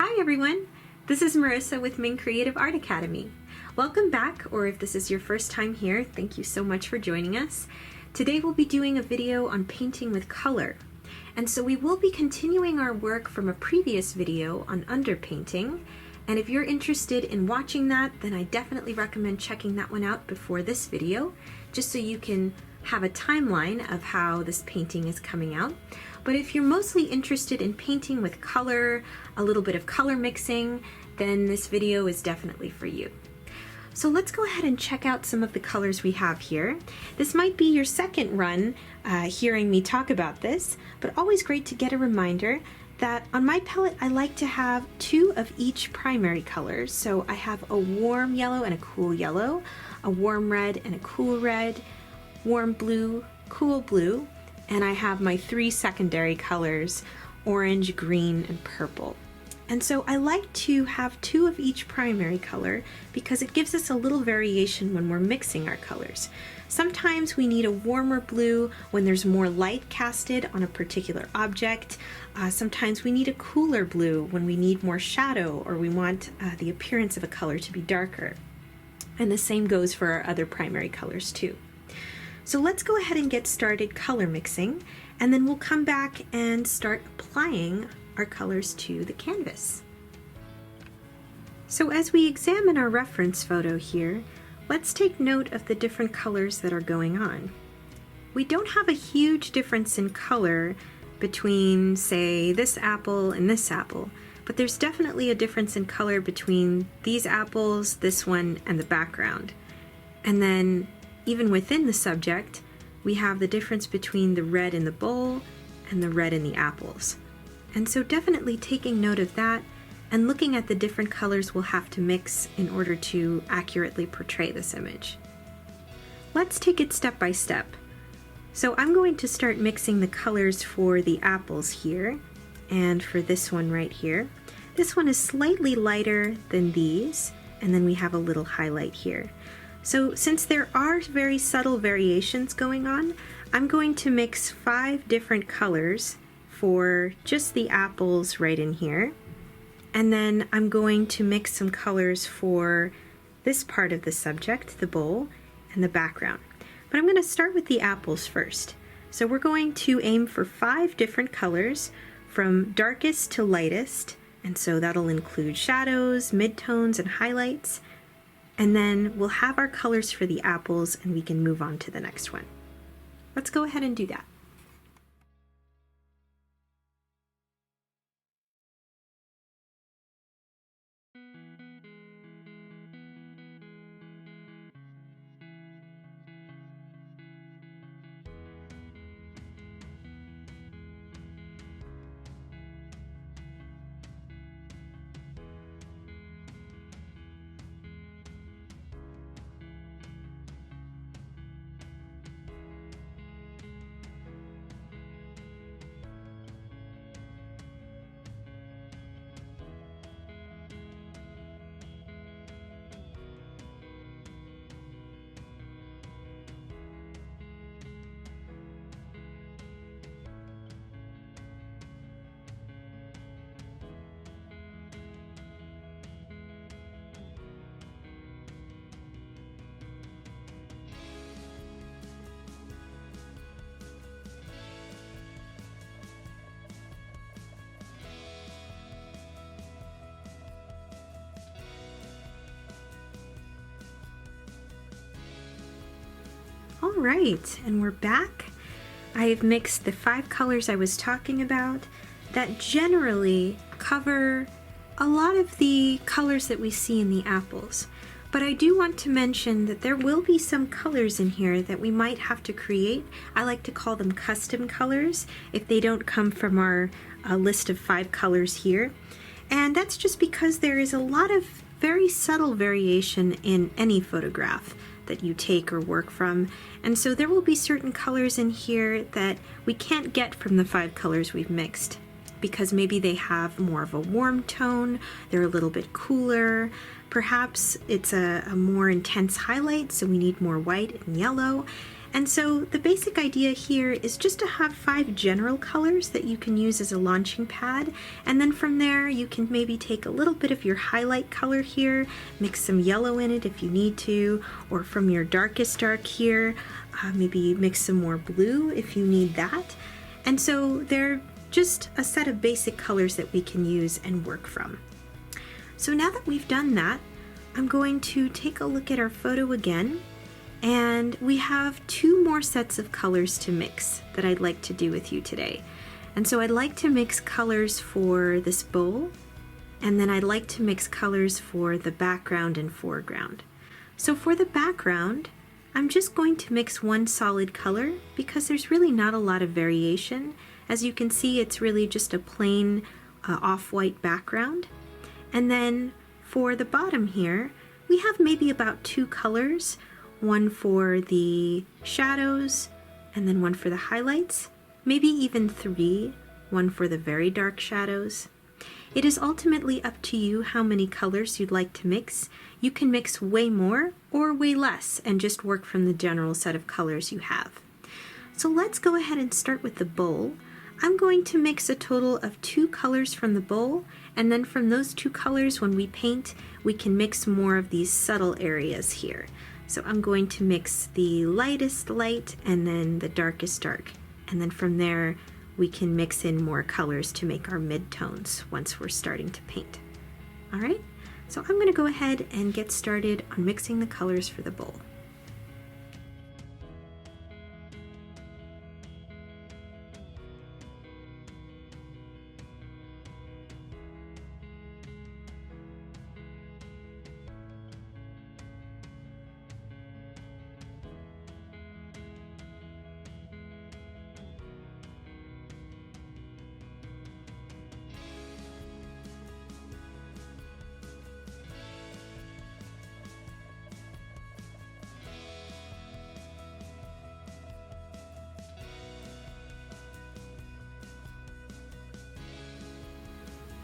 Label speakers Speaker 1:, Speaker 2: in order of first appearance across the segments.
Speaker 1: Hi everyone, this is Marisa with MING CREATIVE ART ACADEMY. Welcome back, or if this is your first time here, thank you so much for joining us. Today we'll be doing a video on painting with color. And so we will be continuing our work from a previous video on underpainting. And if you're interested in watching that, then I definitely recommend checking that one out before this video, just so you can have a timeline of how this painting is coming out. But if you're mostly interested in painting with color, a little bit of color mixing, then this video is definitely for you. So let's go ahead and check out some of the colors we have here. This might be your second run hearing me talk about this, but always great to get a reminder that on my palette I like to have two of each primary colors. So I have a warm yellow and a cool yellow, a warm red and a cool red, warm blue, cool blue, and I have my three secondary colors, orange, green, and purple. And so I like to have two of each primary color because it gives us a little variation when we're mixing our colors. Sometimes we need a warmer blue when there's more light casted on a particular object. Sometimes we need a cooler blue when we need more shadow or we want the appearance of a color to be darker. And the same goes for our other primary colors too. So let's go ahead and get started color mixing, and then we'll come back and start applying our colors to the canvas. So as we examine our reference photo here, let's take note of the different colors that are going on. We don't have a huge difference in color between, say, this apple and this apple, but there's definitely a difference in color between these apples, this one, and the background. And then even within the subject, we have the difference between the red in the bowl and the red in the apples. And so definitely taking note of that and looking at the different colors we'll have to mix in order to accurately portray this image. Let's take it step by step. So I'm going to start mixing the colors for the apples here and for this one right here. This one is slightly lighter than these, and then we have a little highlight here. So since there are very subtle variations going on, I'm going to mix 5 different colors for just the apples right in here. And then I'm going to mix some colors for this part of the subject, the bowl, and the background. But I'm going to start with the apples first. So we're going to aim for 5 different colors from darkest to lightest. And so that'll include shadows, midtones, and highlights. And then we'll have our colors for the apples and we can move on to the next one. Let's go ahead and do that. All right, and we're back. I've mixed the 5 colors I was talking about that generally cover a lot of the colors that we see in the apples. But I do want to mention that there will be some colors in here that we might have to create. I like to call them custom colors if they don't come from our list of 5 colors here. And that's just because there is a lot of very subtle variation in any photograph that you take or work from. And so there will be certain colors in here that we can't get from the 5 colors we've mixed because maybe they have more of a warm tone, they're a little bit cooler, perhaps it's a more intense highlight, so we need more white and yellow. And so the basic idea here is just to have 5 general colors that you can use as a launching pad, and then from there you can maybe take a little bit of your highlight color here, mix some yellow in it if you need to, or from your darkest dark here, maybe mix some more blue if you need that. And so they're just a set of basic colors that we can use and work from. So now that we've done that, I'm going to take a look at our photo again. And we have 2 more sets of colors to mix that I'd like to do with you today. And so I'd like to mix colors for this bowl, and then I'd like to mix colors for the background and foreground. So for the background, I'm just going to mix 1 solid color because there's really not a lot of variation. As you can see, it's really just a plain off-white background. And then for the bottom here, we have maybe about 2 colors. 1 for the shadows, and then 1 for the highlights, maybe even 3, 1 for the very dark shadows. It is ultimately up to you how many colors you'd like to mix. You can mix way more or way less and just work from the general set of colors you have. So let's go ahead and start with the bowl. I'm going to mix a total of 2 colors from the bowl, and then from those 2 colors, when we paint, we can mix more of these subtle areas here. So I'm going to mix the lightest light and then the darkest dark. And then from there, we can mix in more colors to make our midtones once we're starting to paint. All right, so I'm gonna go ahead and get started on mixing the colors for the bowl.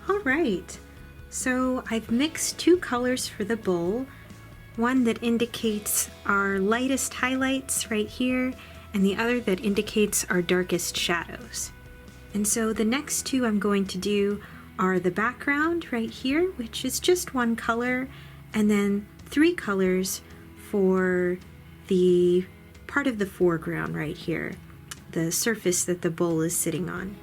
Speaker 1: All right, so I've mixed 2 colors for the bowl, one that indicates our lightest highlights right here, and the other that indicates our darkest shadows. And so the next 2 I'm going to do are the background right here, which is just 1 color, and then 3 colors for the part of the foreground right here, the surface that the bowl is sitting on.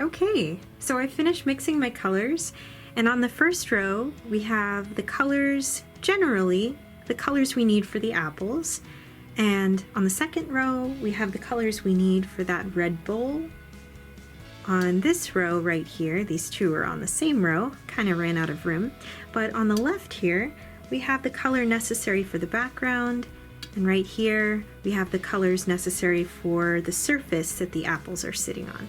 Speaker 1: Okay, so I finished mixing my colors, and on the first row we have the colors, generally the colors we need for the apples, and on the second row we have the colors we need for that red bowl. On this row right here, these 2 are on the same row, kind of ran out of room, but on the left here we have the color necessary for the background, and right here we have the colors necessary for the surface that the apples are sitting on.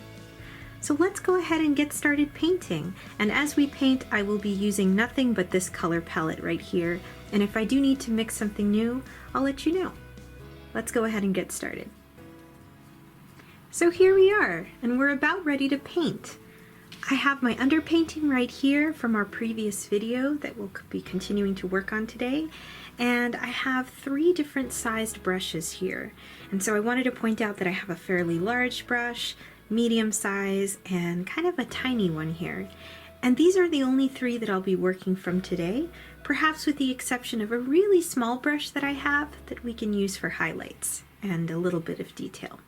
Speaker 1: So let's go ahead and get started painting. And as we paint, I will be using nothing but this color palette right here. And if I do need to mix something new, I'll let you know. Let's go ahead and get started. So here we are, and we're about ready to paint. I have my underpainting right here from our previous video that we'll be continuing to work on today. And I have 3 different sized brushes here. And so I wanted to point out that I have a fairly large brush, medium size, and kind of a tiny one here. And these are the only 3 that I'll be working from today, perhaps with the exception of a really small brush that I have that we can use for highlights and a little bit of detail.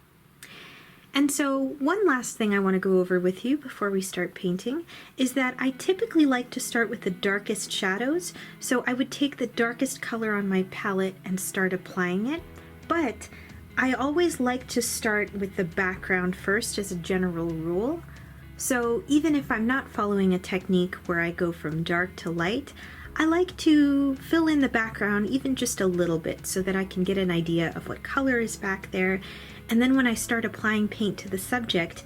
Speaker 1: And so one last thing I want to go over with you before we start painting is that I typically like to start with the darkest shadows. So I would take the darkest color on my palette and start applying it, but I always like to start with the background first as a general rule. So even if I'm not following a technique where I go from dark to light, I like to fill in the background even just a little bit so that I can get an idea of what color is back there. And then when I start applying paint to the subject,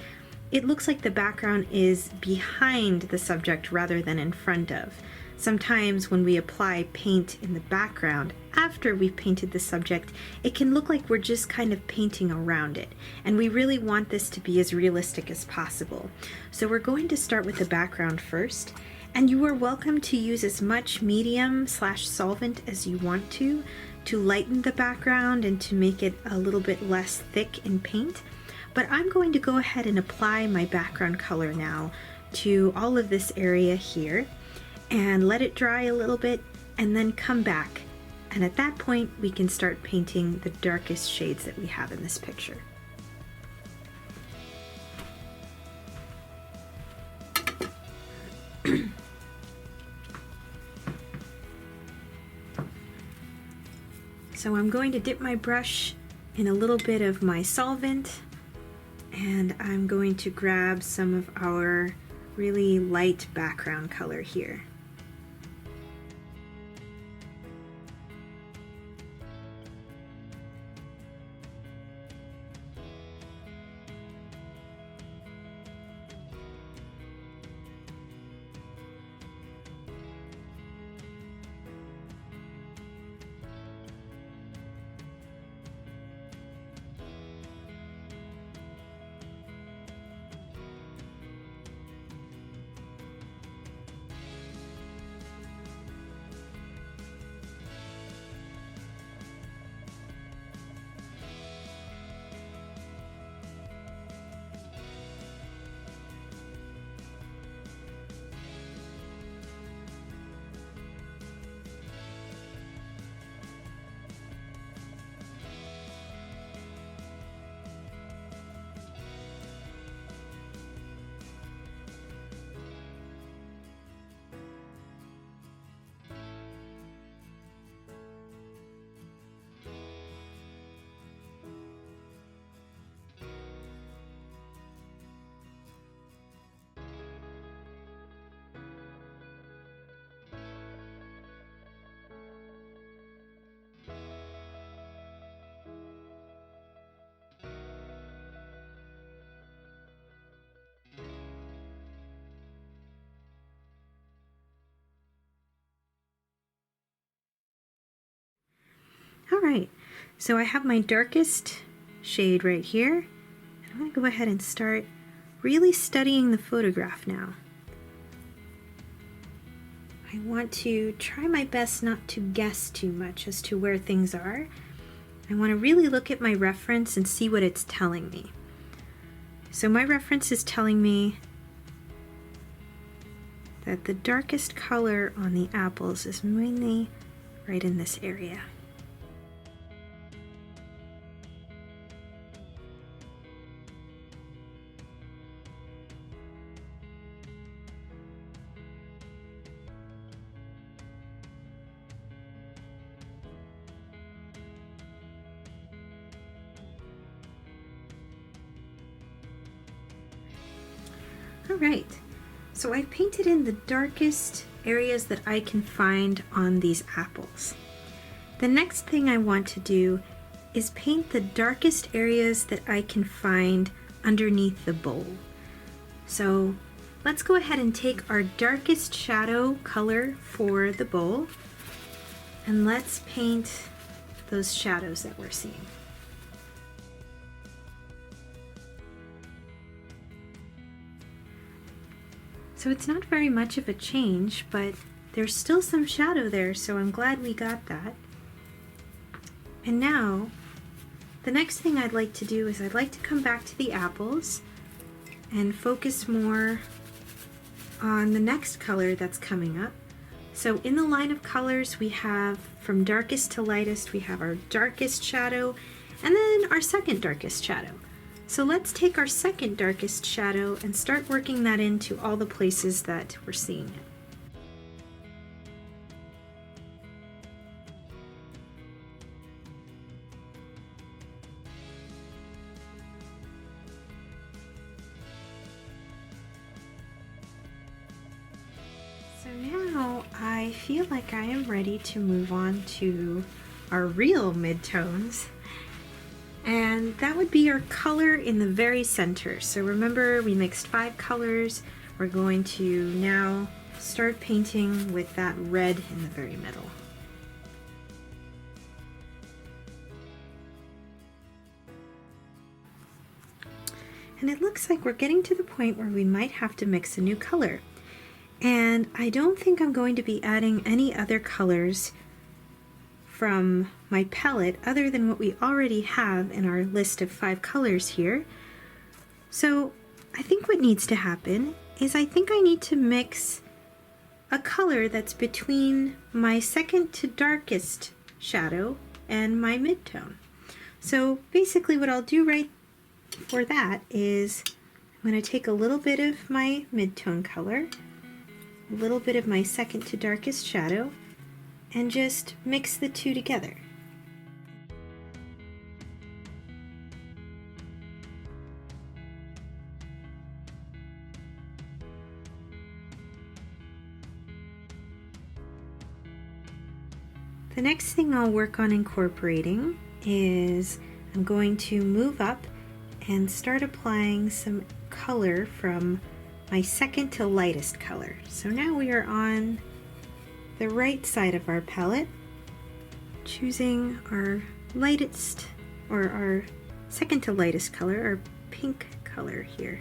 Speaker 1: it looks like the background is behind the subject rather than in front of. sometimes when we apply paint in the background after we've painted the subject, it can look like we're just kind of painting around it. And we really want this to be as realistic as possible. So we're going to start with the background first. And you are welcome to use as much medium/solvent as you want to lighten the background and to make it a little bit less thick in paint. But I'm going to go ahead and apply my background color now to all of this area here and let it dry a little bit and then come back. And at that point, we can start painting the darkest shades that we have in this picture. So I'm going to dip my brush in a little bit of my solvent, and I'm going to grab some of our really light background color here. All right, so I have my darkest shade right here. And I'm going to go ahead and start really studying the photograph now. I want to try my best not to guess too much as to where things are. I want to really look at my reference and see what it's telling me. So my reference is telling me that the darkest color on the apples is mainly right in this area. All right, so I've painted in the darkest areas that I can find on these apples. The next thing I want to do is paint the darkest areas that I can find underneath the bowl. So let's go ahead and take our darkest shadow color for the bowl and let's paint those shadows that we're seeing. So it's not very much of a change, but there's still some shadow there, so I'm glad we got that. And now, the next thing I'd like to do is I'd like to come back to the apples and focus more on the next color that's coming up. So in the line of colors, we have from darkest to lightest, we have our darkest shadow, and then our second darkest shadow. So let's take our second darkest shadow and start working that into all the places that we're seeing it. So now I feel like I am ready to move on to our real midtones. And that would be our color in the very center. So remember, we mixed 5 colors. We're going to now start painting with that red in the very middle. And it looks like we're getting to the point where we might have to mix a new color. And I don't think I'm going to be adding any other colors from my palette other than what we already have in our list of 5 colors here. So I think what needs to happen is I think I need to mix a color that's between my second to darkest shadow and my midtone. So basically what I'll do right for that is I'm going to take a little bit of my midtone color, a little bit of my second to darkest shadow, and just mix the two together. The next thing I'll work on incorporating is I'm going to move up and start applying some color from my second to lightest color. So now we are on the right side of our palette, choosing our lightest, or our second to lightest color, our pink color here.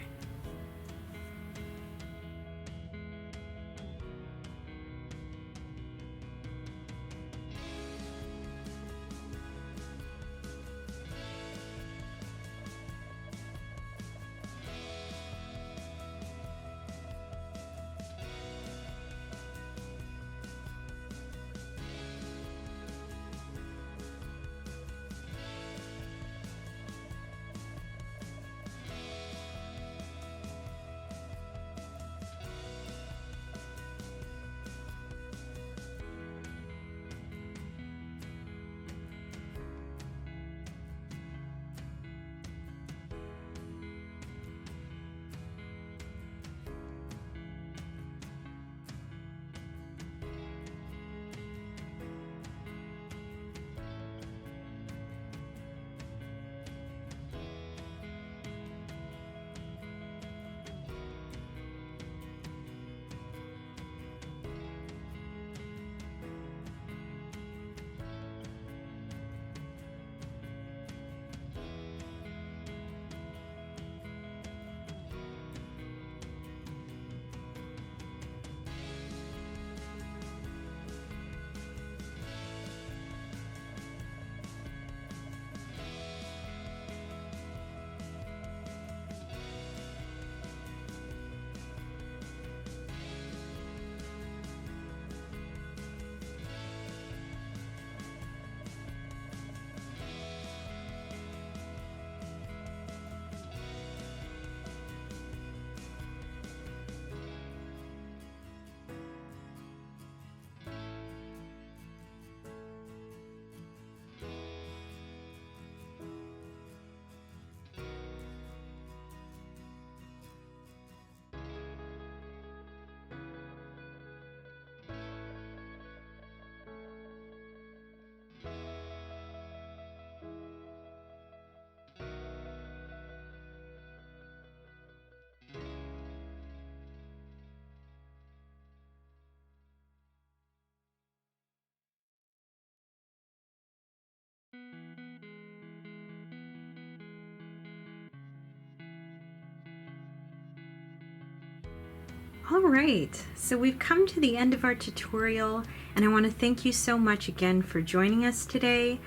Speaker 1: Alright, so we've come to the end of our tutorial, and I want to thank you so much again for joining us today.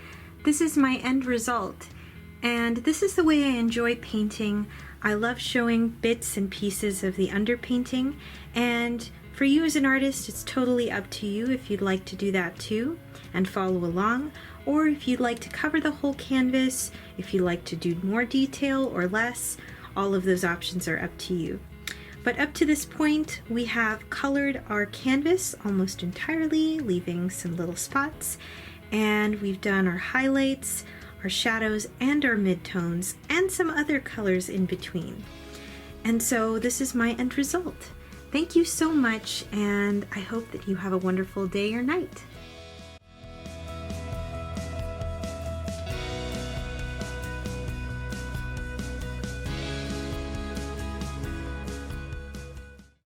Speaker 1: This is my end result, and this is the way I enjoy painting. I love showing bits and pieces of the underpainting, and for you as an artist, it's totally up to you if you'd like to do that too and follow along, or if you'd like to cover the whole canvas, if you'd like to do more detail or less, all of those options are up to you. But up to this point, we have colored our canvas almost entirely, leaving some little spots, and we've done our highlights, our shadows, and our midtones, and some other colors in between. And so this is my end result. Thank you so much, and I hope that you have a wonderful day or night.